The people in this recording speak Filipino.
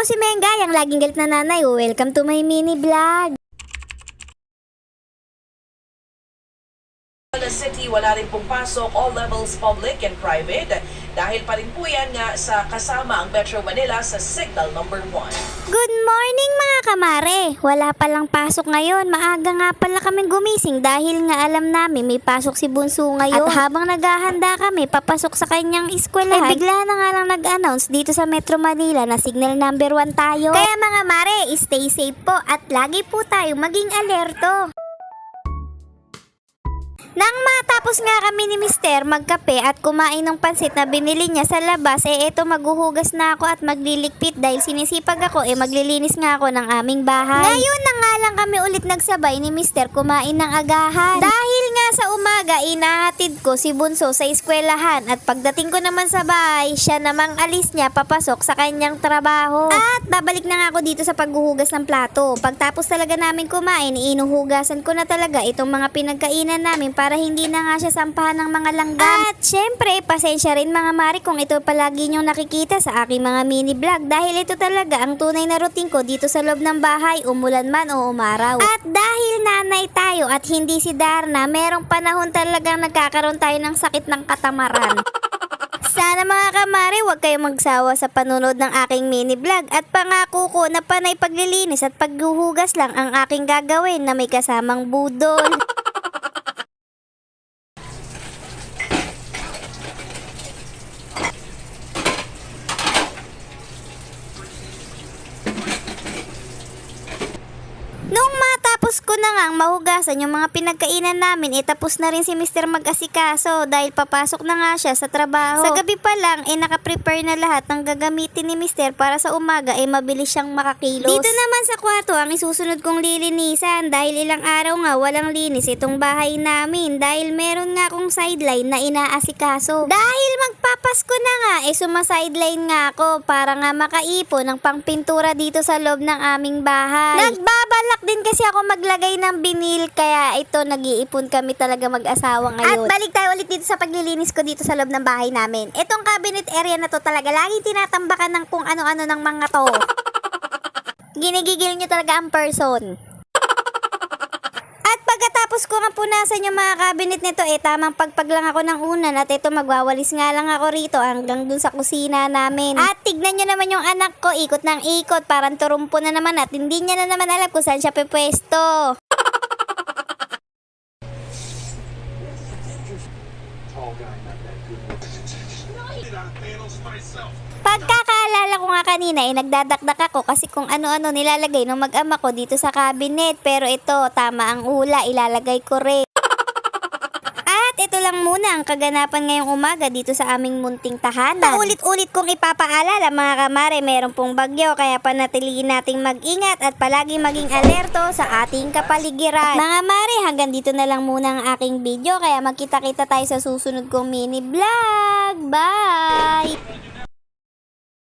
po si Mengay, ang laging galit na nanay. Welcome to my mini vlog. Sa city, wala rin pong pasok, all levels public and private. Dahil pa rin po yan nga sa kasama ang Metro Manila sa Signal number 1. Good morning mga kamare. Wala palang pasok ngayon. Maaga nga pala kaming gumising dahil nga alam namin may pasok si Bunso ngayon. At habang naghahanda kami papasok sa kanyang eskwelahan, bigla na nga lang nag-announce dito sa Metro Manila na Signal number 1 tayo. Kaya mga mare, stay safe po at lagi po tayong maging alerto. Nang matapos nga kami ni Mister magkape at kumain ng pansit na binili niya sa labas, eto maghuhugas na ako at magliligpit dahil sinisipag ako maglilinis nga ako ng aming bahay. Ngayon na nga lang kami ulit nagsabay ni Mister kumain ng agahan. Dahil nga sa umaga inahatid ko si Bunso sa eskwelahan at pagdating ko naman sa bahay, siya namang alis niya papasok sa kanyang trabaho. At babalik na nga ako dito sa paghuhugas ng plato. Pagtapos talaga namin kumain, inuhugasan ko na talaga itong mga pinagkainan namin para hindi na nga siya sampahan ng mga langgam. At syempre, pasensya rin mga mari kung ito palagi nyong nakikita sa aking mga mini vlog dahil ito talaga ang tunay na routine ko dito sa loob ng bahay, umulan man o umaraw. At dahil nanay tayo at hindi si Darna, merong panahon talagang nagkakaroon tayo ng sakit ng katamaran. Sana mga kamari, huwag kayong magsawa sa panunod ng aking mini vlog at pangako ko na panay paglilinis at paghuhugas lang ang aking gagawin na may kasamang budol. Nung matapos ko na ngang mahugasan yung mga pinagkainan namin, tapos na rin si Mr. mag-asikaso dahil papasok na nga siya sa trabaho. Sa gabi pa lang, naka-prepare na lahat ng gagamitin ni Mr. para sa umaga mabilis siyang makakilos. Dito naman sa kwarto ang isusunod kong lilinisan dahil ilang araw nga walang linis itong bahay namin dahil meron nga akong sideline na inaasikaso. Dahil magpapasko na nga, sumasideline nga ako para nga makaipon ng pangpintura dito sa loob ng aming bahay. Nagbabalak din kasi ako maglagay ng binil kaya ito nag-iipon kami talaga mag-asawa ngayon. At balik tayo ulit dito sa paglilinis ko dito sa loob ng bahay namin. Itong cabinet area na to talaga lagi tinatambakan ng kung ano-ano ng mga to. Ginigigil nyo talaga ang person. At pagkatapos ko nga punasan yung mga cabinet nito, tamang pagpag lang ako ng unan at ito magwawalis nga lang ako rito hanggang dun sa kusina namin. At tignan nyo naman yung anak ko, ikot ng ikot, parang turumpo na naman at hindi niya na naman alam kung saan siya pepwesto. Pagkakaalala ko nga kanina nagdadakdak ako kasi kung ano-ano nilalagay ng mag-ama ko dito sa cabinet, pero ito tama ang ula, ilalagay ko rin. At ito lang muna ang kaganapan ngayong umaga dito sa aming munting tahanan. Paulit-ulit kong ipapaalala mga kamare, meron pong bagyo kaya panatilihin nating mag-ingat at palagi maging alerto sa ating kapaligiran. Mga mare, hanggang dito na lang muna ang aking video kaya magkita-kita tayo sa susunod kong mini vlog. Bye!